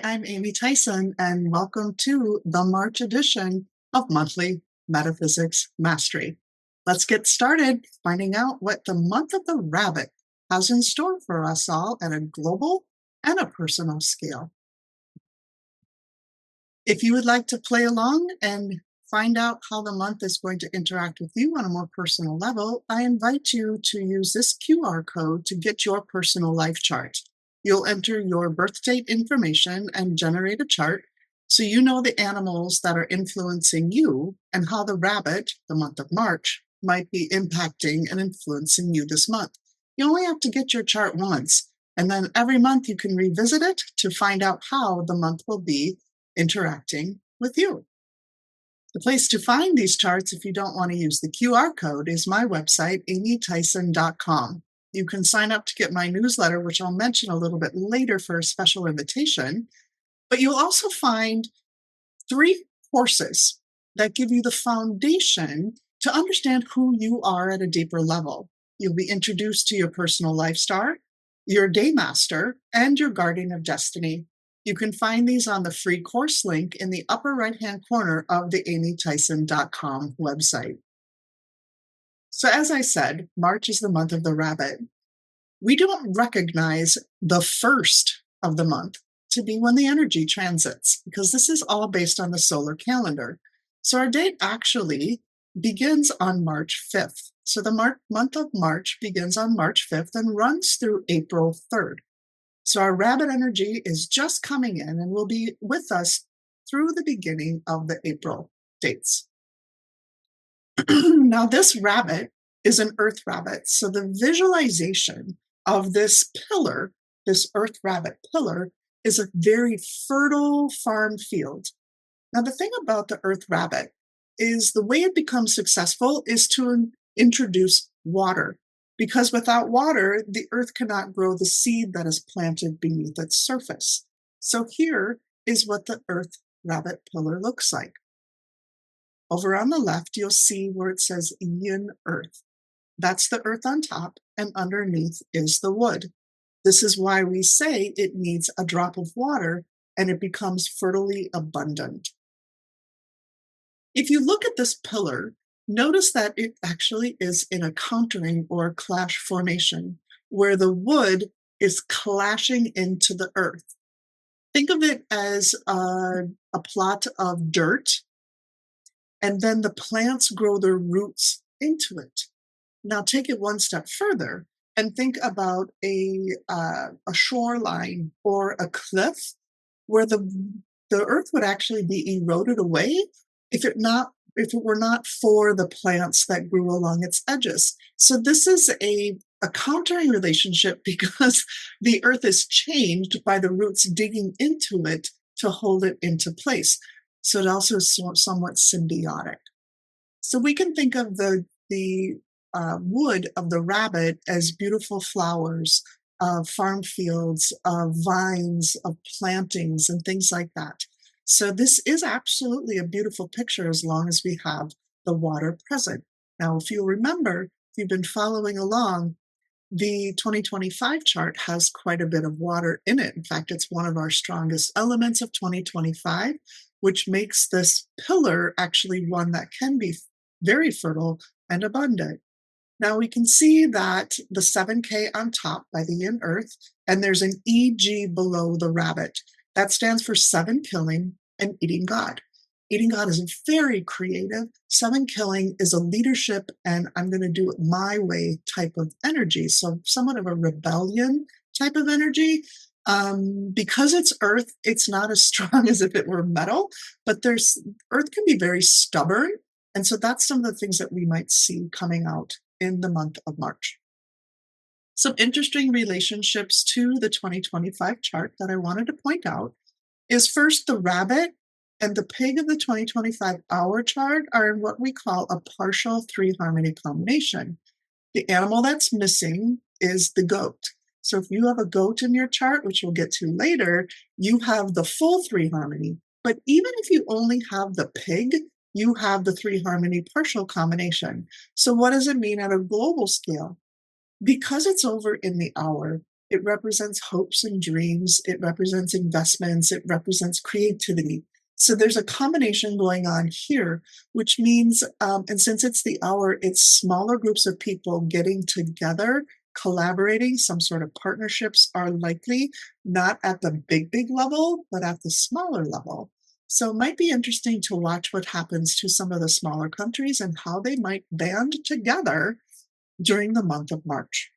I'm Amy Theisen, and welcome to the March edition of Monthly Metaphysics Mastery. Let's get started finding out what the month of the rabbit has in store for us all at a global and a personal scale. If you would like to play along and find out how the month is going to interact with you on a more personal level, I invite you to use this QR code to get your personal life chart. You'll enter your birth date information and generate a chart so you know the animals that are influencing you and how the rabbit, the month of March, might be impacting and influencing you this month. You only have to get your chart once, and then every month you can revisit it to find out how the month will be interacting with you. The place to find these charts, if you don't want to use the QR code, is my website, amytheisen.com. You can sign up to get my newsletter, which I'll mention a little bit later for a special invitation. But you'll also find 3 courses that give you the foundation to understand who you are at a deeper level. You'll be introduced to your personal life star, your day master, and your guardian of destiny. You can find these on the free course link in the upper right-hand corner of the amytheisen.com website. So as I said, March is the month of the rabbit. We don't recognize the first of the month to be when the energy transits, because this is all based on the solar calendar. So our date actually begins on March 5th. So the month of March begins on March 5th and runs through April 3rd. So our rabbit energy is just coming in and will be with us through the beginning of the April dates. Now, this rabbit is an earth rabbit. So the visualization of this pillar, this earth rabbit pillar, is a very fertile farm field. Now, the thing about the earth rabbit is the way it becomes successful is to introduce water, because without water, the earth cannot grow the seed that is planted beneath its surface. So here is what the earth rabbit pillar looks like. Over on the left, you'll see where it says yin earth. That's the earth on top, and underneath is the wood. This is why we say it needs a drop of water and it becomes fertily abundant. If you look at this pillar, notice that it actually is in a countering or clash formation where the wood is clashing into the earth. Think of it as a plot of dirt, and then the plants grow their roots into it. Now take it one step further and think about a shoreline or a cliff where the earth would actually be eroded away if it were not for the plants that grew along its edges. So this is a countering relationship because the earth is changed by the roots digging into it to hold it into place. So it also is somewhat symbiotic. So we can think of the wood of the rabbit as beautiful flowers, of farm fields, of vines, of plantings, and things like that. So this is absolutely a beautiful picture as long as we have the water present. Now, if you'll remember, if you've been following along, the 2025 chart has quite a bit of water in it. In fact, it's one of our strongest elements of 2025, which makes this pillar actually one that can be very fertile and abundant. Now we can see that the 7K on top by the yin earth, and there's an EG below the rabbit. That stands for 7 killing and eating God. Eating God is very creative. 7 killing is a leadership and I'm going to do it my way type of energy. So somewhat of a rebellion type of energy. Because it's earth, it's not as strong as if it were metal, but earth can be very stubborn. And so that's some of the things that we might see coming out in the month of March. Some interesting relationships to the 2025 chart that I wanted to point out is first the rabbit and the pig of the 2025 hour chart are in what we call a partial 3 harmony combination. The animal that's missing is the goat. So if you have a goat in your chart, which we'll get to later, you have the full 3 harmony. But even if you only have the pig, you have the 3 harmony partial combination. So what does it mean at a global scale? Because it's over in the hour, It represents hopes and dreams. It represents investments. It represents creativity. So there's a combination going on here, which means, and since it's the hour, it's smaller groups of people getting together, collaborating. Some sort of partnerships are likely, not at the big level, but at the smaller level. So it might be interesting to watch what happens to some of the smaller countries and how they might band together during the month of March.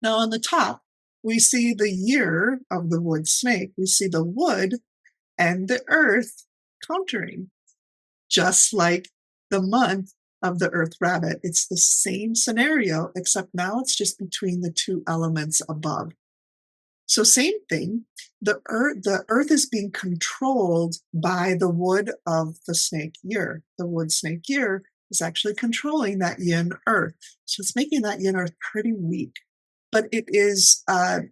Now, on the top, we see the year of the wood snake. We see the wood and the earth countering, just like the month of the earth rabbit. It's the same scenario, except now it's just between the two elements above. So same thing, the earth is being controlled by the wood of the snake year. The wood snake year is actually controlling that yin earth. So it's making that yin earth pretty weak. But it is a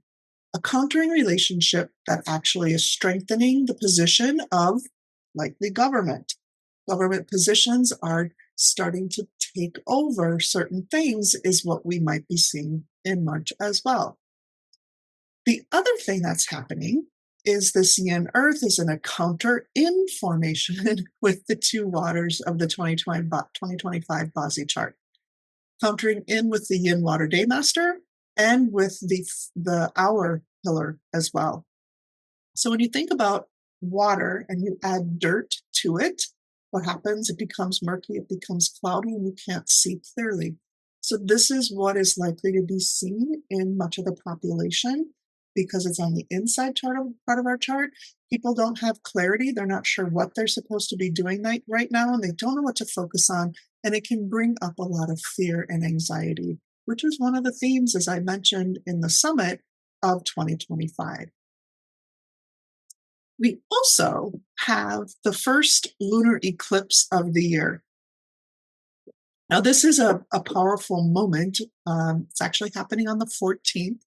countering relationship that actually is strengthening the position of likely government. Government positions are starting to take over certain things, is what we might be seeing in March as well. The other thing that's happening is this yin earth is in a counter in formation with the two waters of the 2025 Bozzi chart, countering in with the yin water day master and with the hour pillar as well. So when you think about water and you add dirt to it, what happens? It becomes murky, it becomes cloudy, and you can't see clearly. So this is what is likely to be seen in much of the population because it's on the inside part of our chart. People don't have clarity. They're not sure what they're supposed to be doing right now, and they don't know what to focus on. And it can bring up a lot of fear and anxiety, which is one of the themes, as I mentioned in the summit, of 2025. We also have the first lunar eclipse of the year. Now, this is a powerful moment. It's actually happening on the 14th.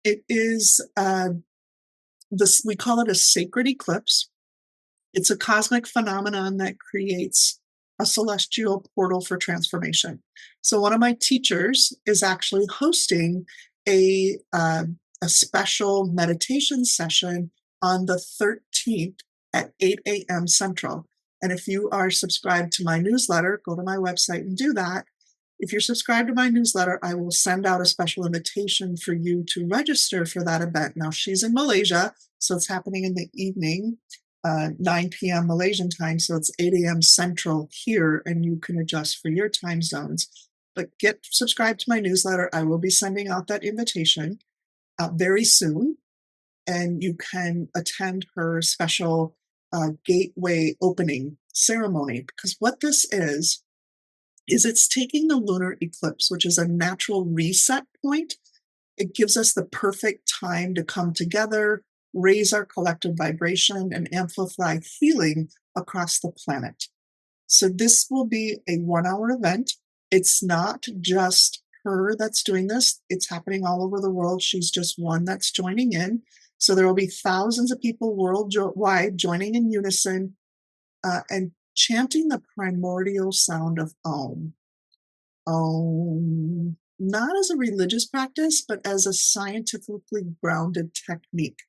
It is we call it a sacred eclipse. It's a cosmic phenomenon that creates a celestial portal for transformation. So one of my teachers is actually hosting a special meditation session on the 13th at 8 a.m. Central. And if you are subscribed to my newsletter, go to my website and do that. If you're subscribed to my newsletter, I will send out a special invitation for you to register for that event. Now, she's in Malaysia, so it's happening in the evening, 9 p.m. Malaysian time, so it's 8 a.m. Central here, and you can adjust for your time zones. But get subscribed to my newsletter. I will be sending out that invitation very soon, and you can attend her special gateway opening ceremony, because what this is it's taking the lunar eclipse, which is a natural reset point. It gives us the perfect time to come together, raise our collective vibration, and amplify healing across the planet. So this will be a 1-hour event. It's not just her that's doing this. It's happening all over the world. She's just one that's joining in. So there will be thousands of people worldwide joining in unison and chanting the primordial sound of Om. Om, not as a religious practice, but as a scientifically grounded technique.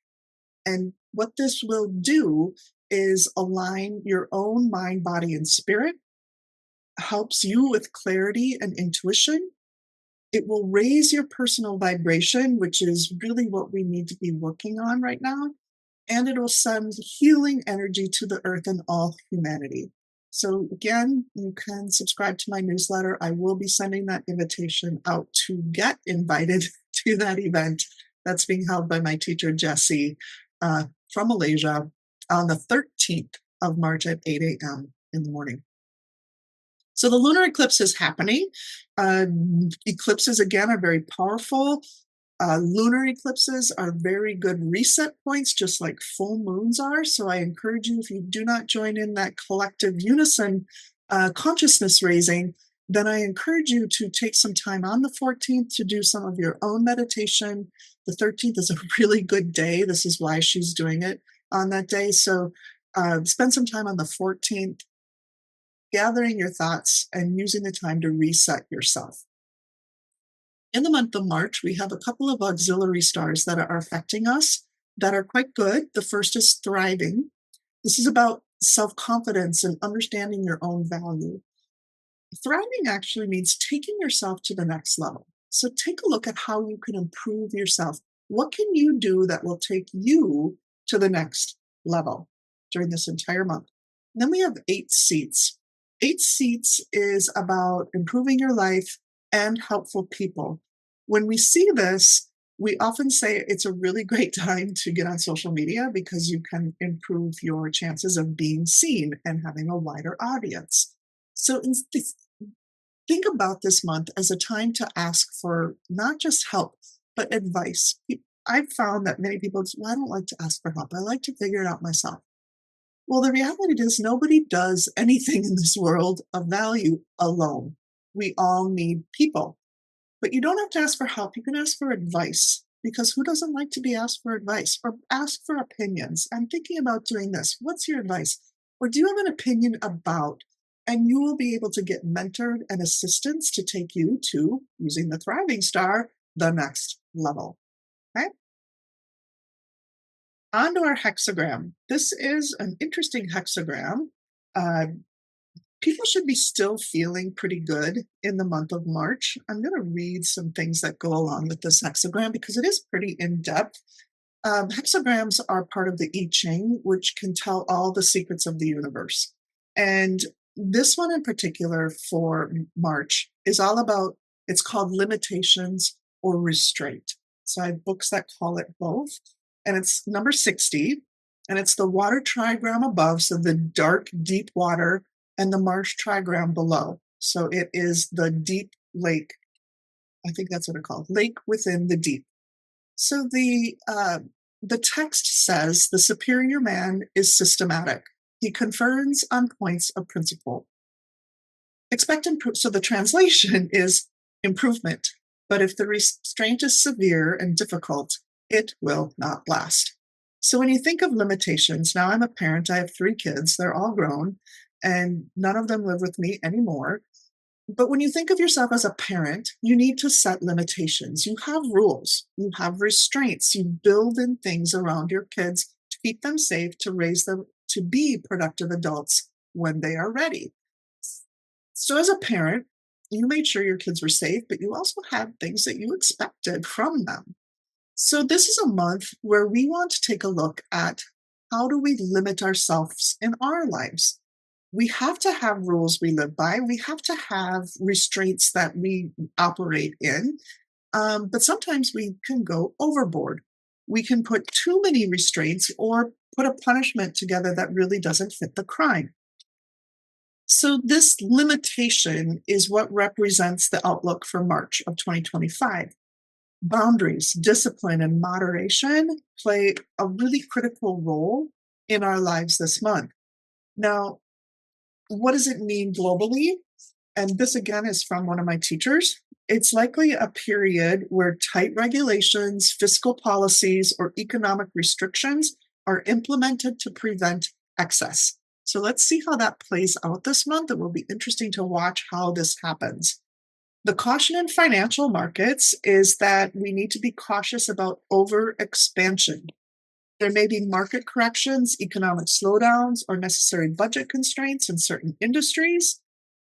And what this will do is align your own mind, body, and spirit, helps you with clarity and intuition. It will raise your personal vibration, which is really what we need to be working on right now. And it will send healing energy to the earth and all humanity. So again, you can subscribe to my newsletter. I will be sending that invitation out to get invited to that event that's being held by my teacher, Jessie, from Malaysia on the 13th of March at 8 a.m. in the morning. So the lunar eclipse is happening. Eclipses, again, are very powerful. Lunar eclipses are very good reset points, just like full moons are. So I encourage you, if you do not join in that collective unison consciousness raising, then I encourage you to take some time on the 14th to do some of your own meditation. The 13th is a really good day. This is why she's doing it on that day. So spend some time on the 14th, gathering your thoughts and using the time to reset yourself. In the month of March, we have a couple of auxiliary stars that are affecting us that are quite good. The first is thriving. This is about self-confidence and understanding your own value. Thriving actually means taking yourself to the next level. So take a look at how you can improve yourself. What can you do that will take you to the next level during this entire month? And then we have 8 seats. 8 seats is about improving your life and helpful people. When we see this, we often say it's a really great time to get on social media because you can improve your chances of being seen and having a wider audience. So think about this month as a time to ask for not just help, but advice. I've found that many people say, well, I don't like to ask for help. I like to figure it out myself. Well, the reality is nobody does anything in this world of value alone. We all need people. But you don't have to ask for help. You can ask for advice because who doesn't like to be asked for advice or ask for opinions? I'm thinking about doing this. What's your advice? Or do you have an opinion about? And you will be able to get mentored and assistance to take you to, using the Thriving Star, the next level. Okay? On to our hexagram. This is an interesting hexagram. Uh, People should be still feeling pretty good in the month of March. I'm going to read some things that go along with this hexagram because it is pretty in depth. Hexagrams are part of the I Ching, which can tell all the secrets of the universe. And this one in particular for March is all about, it's called limitations or restraint. So I have books that call it both. And it's number 60. And it's the water trigram above, so the dark, deep water, and the marsh trigram below. So it is the deep lake. I think that's what it's called, lake within the deep. So the text says the superior man is systematic. He confirms on points of principle. So the translation is improvement. But if the restraint is severe and difficult, it will not last. So when you think of limitations, now I'm a parent, I have 3 kids, they're all grown, and none of them live with me anymore. But when you think of yourself as a parent, you need to set limitations. You have rules, you have restraints, you build in things around your kids to keep them safe, to raise them to be productive adults when they are ready. So as a parent, you made sure your kids were safe, but you also had things that you expected from them. So this is a month where we want to take a look at how do we limit ourselves in our lives. We have to have rules we live by. We have to have restraints that we operate in. But sometimes we can go overboard. We can put too many restraints or put a punishment together that really doesn't fit the crime. So this limitation is what represents the outlook for March of 2025. Boundaries, discipline, and moderation play a really critical role in our lives this month. Now, what does it mean globally? And this again is from one of my teachers. It's likely a period where tight regulations, fiscal policies, or economic restrictions are implemented to prevent excess. So let's see how that plays out this month. It will be interesting to watch how this happens. The caution in financial markets is that we need to be cautious about overexpansion. There may be market corrections, economic slowdowns, or necessary budget constraints in certain industries.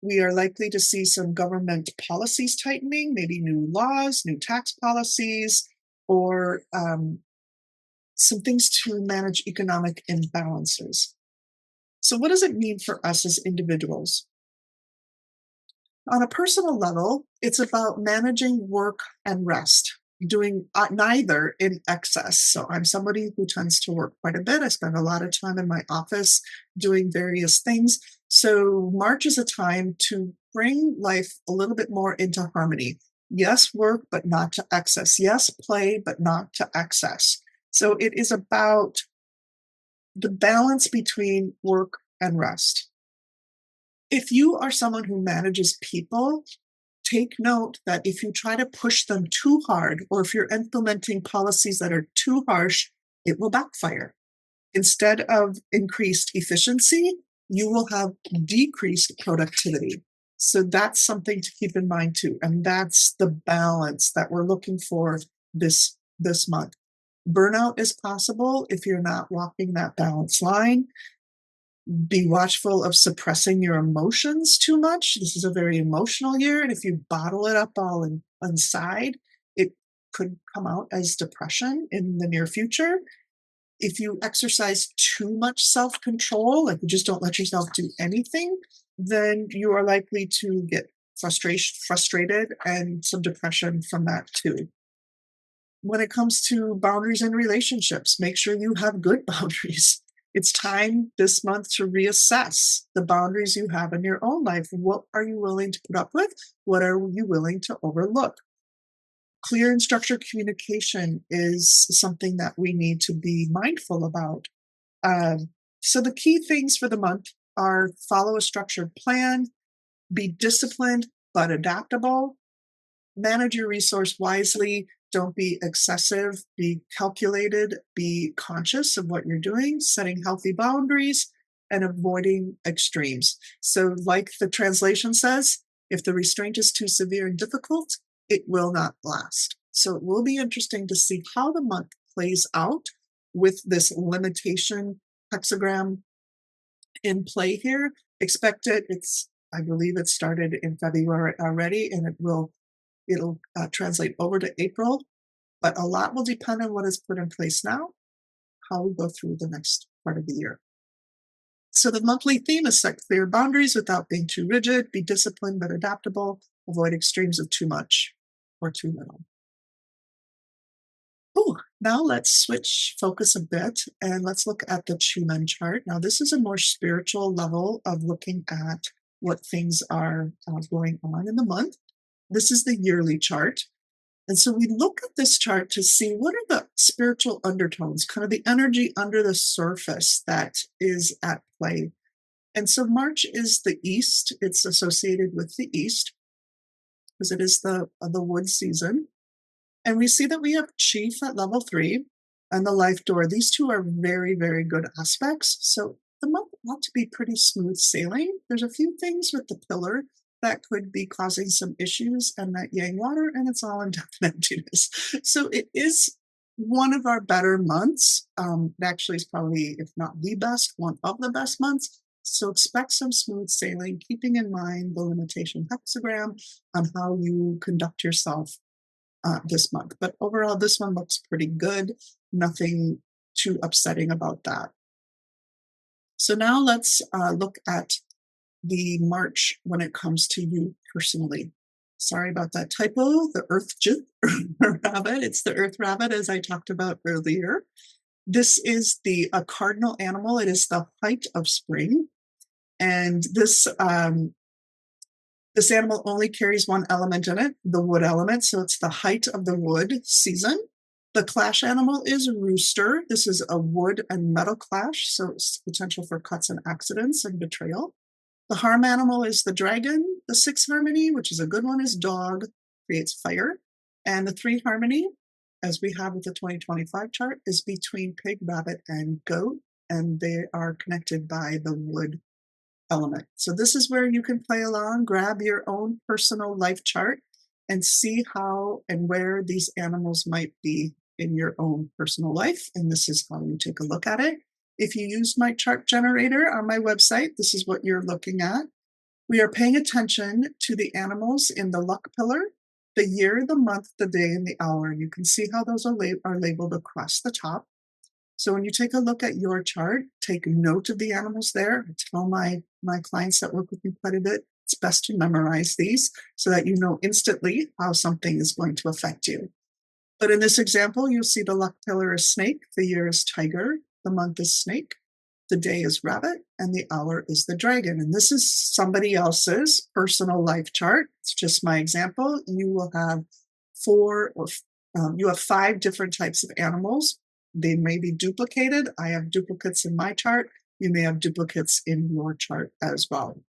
We are likely to see some government policies tightening, maybe new laws, new tax policies, or some things to manage economic imbalances. So what does it mean for us as individuals? On a personal level, it's about managing work and rest, doing neither in excess. So I'm somebody who tends to work quite a bit. I spend a lot of time in my office doing various things. So March is a time to bring life a little bit more into harmony. Yes, work, but not to excess. Yes, play, but not to excess. So it is about the balance between work and rest. If you are someone who manages people, take note that if you try to push them too hard, or if you're implementing policies that are too harsh, it will backfire. Instead of increased efficiency, you will have decreased productivity. So that's something to keep in mind too. And that's the balance that we're looking for this month. Burnout is possible if you're not walking that balance line. Be watchful of suppressing your emotions too much. This is a very emotional year, and if you bottle it up all inside, it could come out as depression in the near future. If you exercise too much self-control, like you just don't let yourself do anything, then you are likely to get frustrated and some depression from that too. When it comes to boundaries in relationships, make sure you have good boundaries. It's time this month to reassess the boundaries you have in your own life. What are you willing to put up with? What are you willing to overlook? Clear and structured communication is something that we need to be mindful about. So the key things for the month are follow a structured plan, be disciplined but adaptable, manage your resource wisely, don't be excessive, be calculated, be conscious of what you're doing, setting healthy boundaries, and avoiding extremes. So, like the translation says, if the restraint is too severe and difficult, it will not last. So, it will be interesting to see how the month plays out with this limitation hexagram in play here. Expect it. I believe it started in February already, and it'll translate over to April, but a lot will depend on what is put in place now, how we go through the next part of the year. So the monthly theme is set clear boundaries without being too rigid, be disciplined but adaptable, avoid extremes of too much or too little. Ooh, now let's switch focus a bit and let's look at the Chuman chart. Now, this is a more spiritual level of looking at what things are going on in the month. This is the yearly chart. And so we look at this chart to see what are the spiritual undertones, kind of the energy under the surface that is at play. And so March is the East. It's associated with the East because it is the wood season. And we see that we have Chief at level 3 and the Life Door. These two are very, very good aspects. So the month ought to be pretty smooth sailing. There's a few things with the pillar that could be causing some issues and that Yang water, and it's all in death and emptiness. So it is one of our better months. It actually is probably, if not the best, one of the best months. So expect some smooth sailing, keeping in mind the limitation hexagram on how you conduct yourself this month. But overall, this one looks pretty good. Nothing too upsetting about that. So now let's look at the March when it comes to you personally. Sorry about that typo, the Earth rabbit. It's the Earth rabbit, as I talked about earlier. This is a cardinal animal. It is the height of spring. And this animal only carries one element in it, the wood element. So it's the height of the wood season. The clash animal is rooster. This is a wood and metal clash. So it's potential for cuts and accidents and betrayal. The harm animal is the dragon. The 6 harmony, which is a good one, is dog, creates fire. And the 3 harmony, as we have with the 2025 chart, is between pig, rabbit, and goat. And they are connected by the wood element. So this is where you can play along, grab your own personal life chart and see how and where these animals might be in your own personal life. And this is how you take a look at it. If you use my chart generator on my website, this is what you're looking at. We are paying attention to the animals in the luck pillar, the year, the month, the day, and the hour. You can see how those are labeled across the top. So when you take a look at your chart, take note of the animals there. I tell my clients that work with me quite a bit, it's best to memorize these so that you know instantly how something is going to affect you. But in this example, you'll see the luck pillar is snake, the year is tiger, the month is snake, the day is rabbit, and the hour is the dragon. And this is somebody else's personal life chart. It's just my example. You will have 5 different types of animals. They may be duplicated. I have duplicates in my chart. You may have duplicates in your chart as well.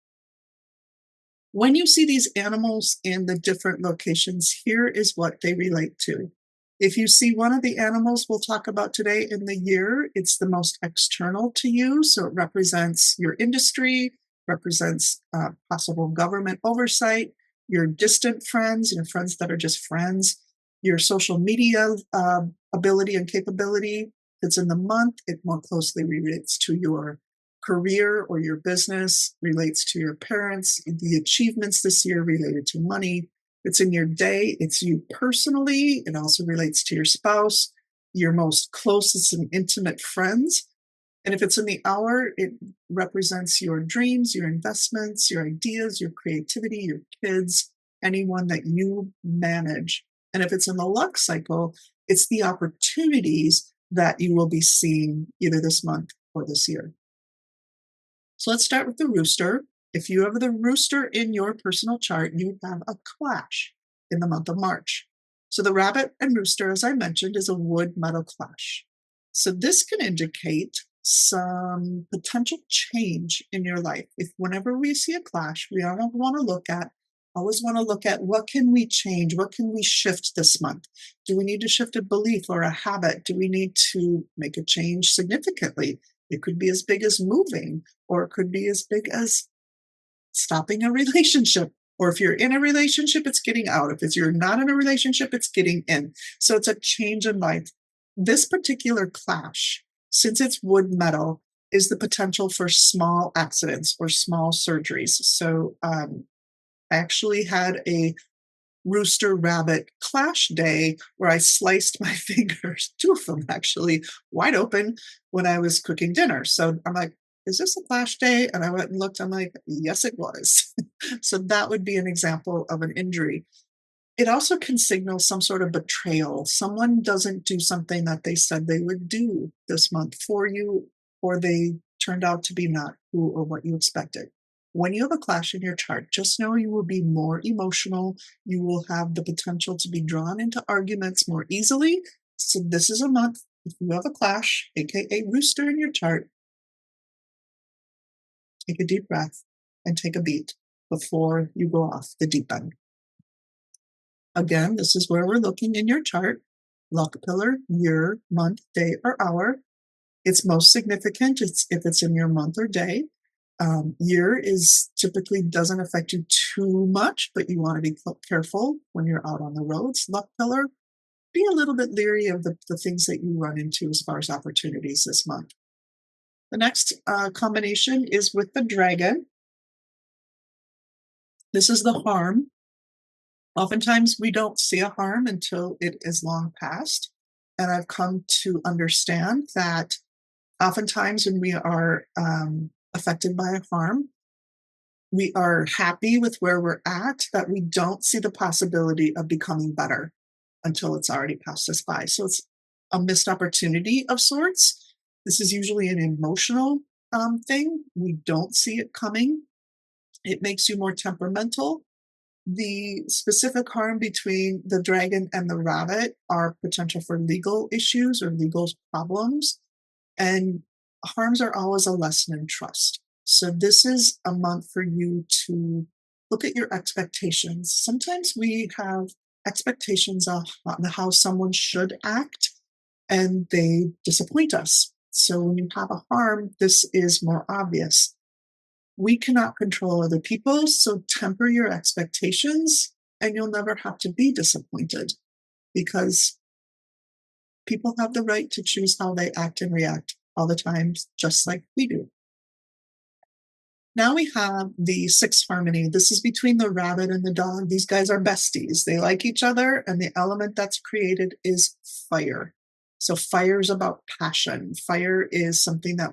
When you see these animals in the different locations, here is what they relate to. If you see one of the animals we'll talk about today in the year, it's the most external to you. So it represents your industry, represents possible government oversight, your distant friends, your friends that are just friends, your social media ability and capability. If it's in the month, it more closely relates to your career or your business, relates to your parents, the achievements this year related to money. It's in your day, it's you personally. It also relates to your spouse, your most closest and intimate friends. And if it's in the hour, it represents your dreams, your investments, your ideas, your creativity, your kids, anyone that you manage. And if it's in the luck cycle, it's the opportunities that you will be seeing either this month or this year. So let's start with the rooster. If you have the rooster in your personal chart, you have a clash in the month of March. So the rabbit and rooster, as I mentioned, is a wood metal clash. So this can indicate some potential change in your life. If whenever we see a clash, we always want to look at what can we change? What can we shift this month? Do we need to shift a belief or a habit? Do we need to make a change significantly? It could be as big as moving, or it could be as big as stopping a relationship. Or if you're in a relationship, it's getting out. If you're not in a relationship, it's getting in. So it's a change in life. This particular clash, since it's wood metal, is the potential for small accidents or small surgeries. So I actually had a rooster rabbit clash day where I sliced my fingers, two of them actually, wide open when I was cooking dinner. So I'm like, is this a clash day? And I went and looked, I'm like, yes, it was. So that would be an example of an injury. It also can signal some sort of betrayal. Someone doesn't do something that they said they would do this month for you, or they turned out to be not who or what you expected. When you have a clash in your chart, just know you will be more emotional. You will have the potential to be drawn into arguments more easily. So this is a month, if you have a clash, aka rooster in your chart, take a deep breath and take a beat before you go off the deep end. Again, this is where we're looking in your chart. Luck pillar, year, month, day, or hour. It's most significant if it's in your month or day. Year is typically doesn't affect you too much, but you want to be careful when you're out on the roads. Luck pillar, be a little bit leery of the things that you run into as far as opportunities this month. The next combination is with the dragon. This is the harm. Oftentimes we don't see a harm until it is long past. And I've come to understand that oftentimes when we are affected by a harm, we are happy with where we're at, that we don't see the possibility of becoming better until it's already passed us by. So it's a missed opportunity of sorts. This is usually an emotional thing. We don't see it coming. It makes you more temperamental. The specific harm between the dragon and the rabbit are potential for legal issues or legal problems. And harms are always a lesson in trust. So this is a month for you to look at your expectations. Sometimes we have expectations on how someone should act, and they disappoint us. So when you have a harm, this is more obvious. We cannot control other people, so temper your expectations, and you'll never have to be disappointed, because people have the right to choose how they act and react all the time, just like we do. Now we have the sixth harmony. This is between the rabbit and the dog. These guys are besties. They like each other, and the element that's created is fire. So fire is about passion. Fire is something that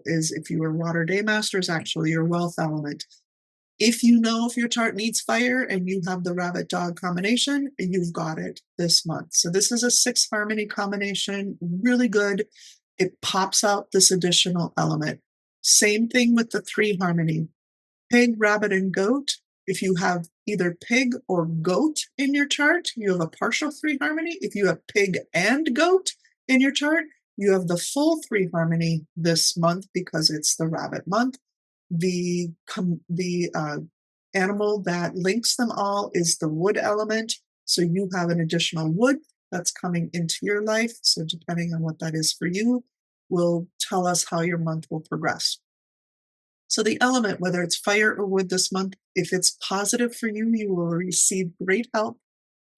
is, if you were water day master, is actually your wealth element. If you know if your chart needs fire and you have the rabbit dog combination, you've got it this month. So this is a sixth harmony combination, really good. It pops out this additional element. Same thing with the three harmony, pig, rabbit, and goat. If you have either pig or goat in your chart, you have a partial three harmony. If you have pig and goat in your chart, you have the full three harmony this month because it's the rabbit month. The animal that links them all is the wood element. So you have an additional wood that's coming into your life. So depending on what that is for you, will tell us how your month will progress. So the element, whether it's fire or wood this month, if it's positive for you, you will receive great help,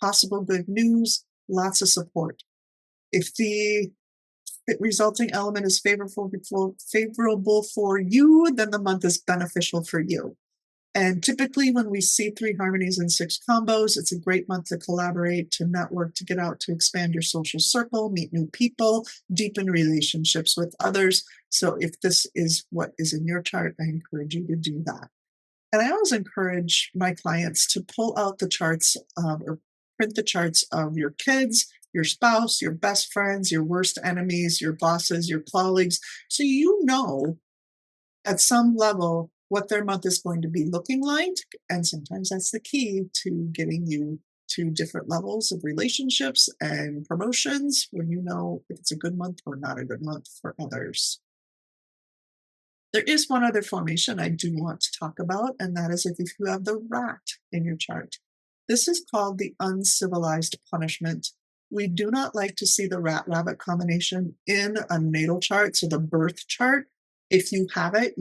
possible good news, lots of support. If the resulting element is favorable for you, then the month is beneficial for you. And typically when we see 3 harmonies and 6 combos, it's a great month to collaborate, to network, to get out, to expand your social circle, meet new people, deepen relationships with others. So if this is what is in your chart, I encourage you to do that. And I always encourage my clients to pull out the charts or print the charts of your kids, your spouse, your best friends, your worst enemies, your bosses, your colleagues, so you know at some level what their month is going to be looking like. And sometimes that's the key to getting you to different levels of relationships and promotions when you know if it's a good month or not a good month for others. There is one other formation I do want to talk about, and that is if you have the rat in your chart. This is called the uncivilized punishment. We do not like to see the rat-rabbit combination in a natal chart, so the birth chart. If you have it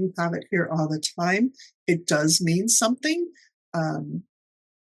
here all the time. It does mean something. I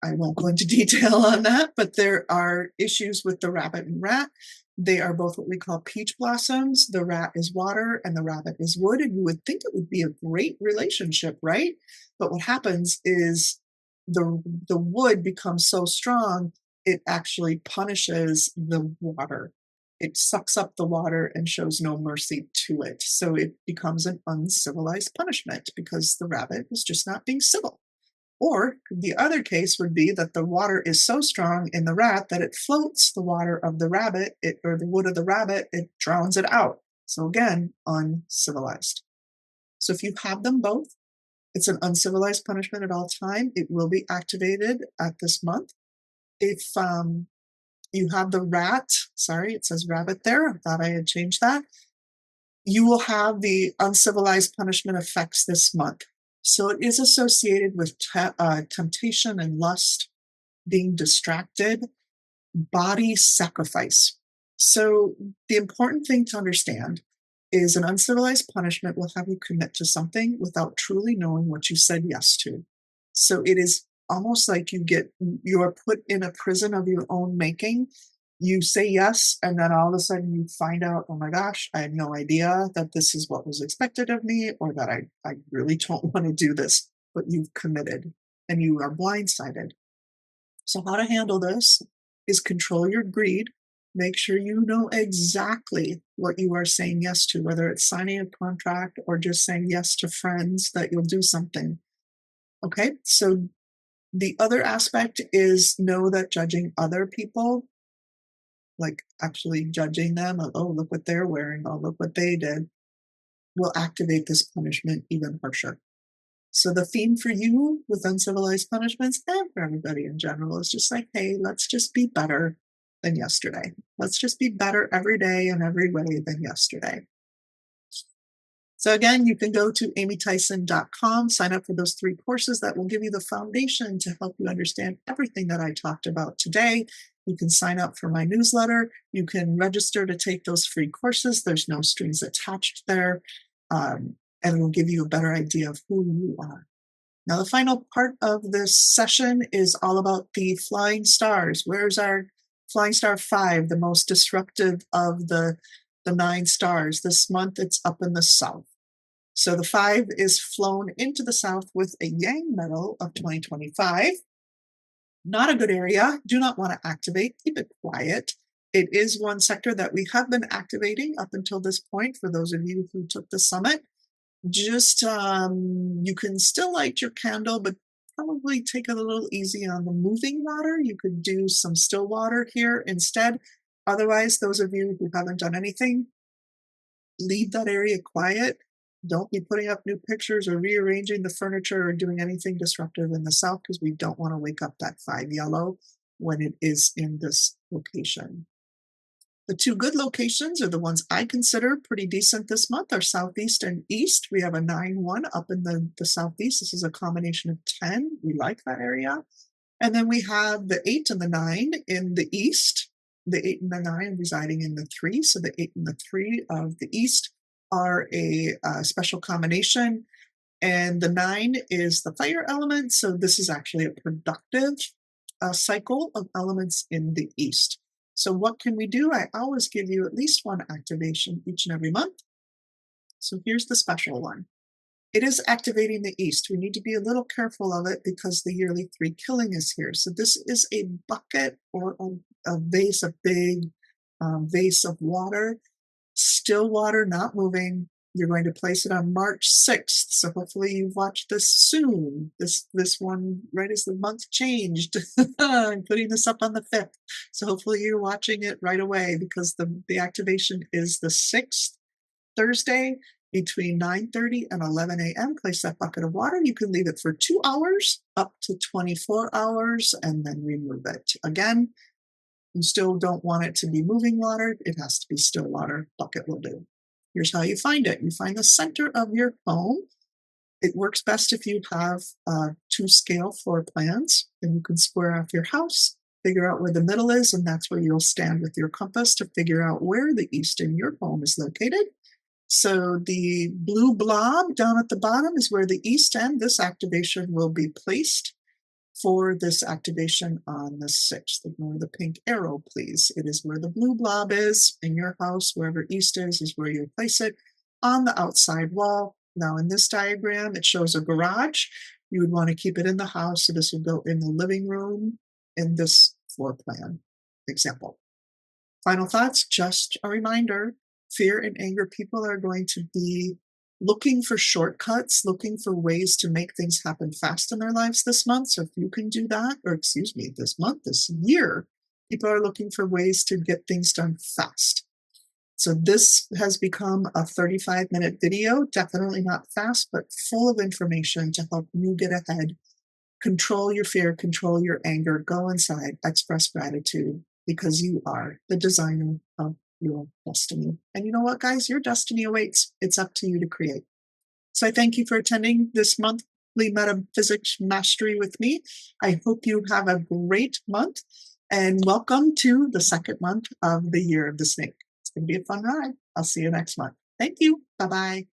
won't go into detail on that, but there are issues with the rabbit and rat. They are both what we call peach blossoms. The rat is water and the rabbit is wood. And you would think it would be a great relationship, right? But what happens is the wood becomes so strong, it actually punishes the water. It sucks up the water and shows no mercy to it. So it becomes an uncivilized punishment because the rabbit is just not being civil. Or the other case would be that the water is so strong in the rat that it floats the water of the rabbit, or the wood of the rabbit, it drowns it out. So again, uncivilized. So if you have them both, it's an uncivilized punishment at all time. It will be activated at this month. If you have the rat, sorry, it says rabbit there. I thought I had changed that. You will have the uncivilized punishment effects this month. So it is associated with temptation and lust, being distracted, body sacrifice. So the important thing to understand is an uncivilized punishment will have you commit to something without truly knowing what you said yes to. So it is almost like you are put in a prison of your own making. You say yes, and then all of a sudden you find out, oh my gosh, I had no idea that this is what was expected of me, or that I really don't want to do this, but you've committed and you are blindsided. So how to handle this is control your greed. Make sure you know exactly what you are saying yes to, whether it's signing a contract or just saying yes to friends that you'll do something. Okay, so the other aspect is know that judging other people, like actually judging them, oh, look what they're wearing, oh, look what they did, will activate this punishment even harsher. So the theme for you with uncivilized punishments and for everybody in general is just like, hey, let's just be better than yesterday. Let's just be better every day in every way than yesterday. So again, you can go to amytheisen.com, sign up for those 3 courses that will give you the foundation to help you understand everything that I talked about today. You can sign up for my newsletter. You can register to take those free courses. There's no strings attached there. And it will give you a better idea of who you are. Now, the final part of this session is all about the flying stars. Where's our flying star 5, the most disruptive of the 9 stars? This month, it's up in the south. So the 5 is flown into the south with a Yang metal of 2025. Not a good area. Do not want to activate. Keep it quiet. It is one sector that we have been activating up until this point for those of you who took the summit. Just, you can still light your candle, but probably take it a little easy on the moving water. You could do some still water here instead. Otherwise, those of you who haven't done anything, leave that area quiet. Don't be putting up new pictures or rearranging the furniture or doing anything disruptive in the south because we don't want to wake up that 5 yellow when it is in this location. The 2 good locations are the ones I consider pretty decent this month are southeast and east. We have a 9-1 up in the southeast. This is a combination of 10. We like that area. And then we have the 8 and the 9 in the east. The 8 and the 9 residing in the 3. So the 8 and the 3 of the east are a special combination. And the 9 is the fire element, so this is actually a productive cycle of elements in the east. So what can we do? I always give you at least one activation each and every month. So here's the special one. It is activating the east. We need to be a little careful of it because the yearly 3 killing is here. So this is a bucket or a vase, a big vase of water, still water, not moving. You're going to place it on March 6th. So hopefully you've watched this soon. This one right as the month changed. I'm putting this up on the 5th. So hopefully you're watching it right away because the activation is the 6th, Thursday, between 9:30 and 11 a.m. Place that bucket of water. You can leave it for 2 hours, up to 24 hours, and then remove it. Again, you still don't want it to be moving water. It has to be still water. Bucket will do. Here's how you find it. You find the center of your home. It works best if you have 2-scale floor plans, and you can square off your house, figure out where the middle is, and that's where you'll stand with your compass to figure out where the east in your home is located. So the blue blob down at the bottom is where the east end, this activation will be placed for this activation on the 6th. Ignore the pink arrow, please. It is where the blue blob is in your house. Wherever east is where you'll place it on the outside wall. Now in this diagram, it shows a garage. You would want to keep it in the house, so this would go in the living room in this floor plan example. Final thoughts, just a reminder, fear and anger people are going to be looking for shortcuts, looking for ways to make things happen fast in their lives this month. So if you can do that, or excuse me, this month, this year, people are looking for ways to get things done fast. So this has become a 35-minute video, definitely not fast, but full of information to help you get ahead. Control your fear, control your anger, go inside, express gratitude, because you are the designer of your destiny. And you know what, guys? Your destiny awaits. It's up to you to create. So I thank you for attending this monthly Metaphysics Mastery with me. I hope you have a great month, and welcome to the 2nd month of the Year of the Snake. It's going to be a fun ride. I'll see you next month. Thank you. Bye-bye.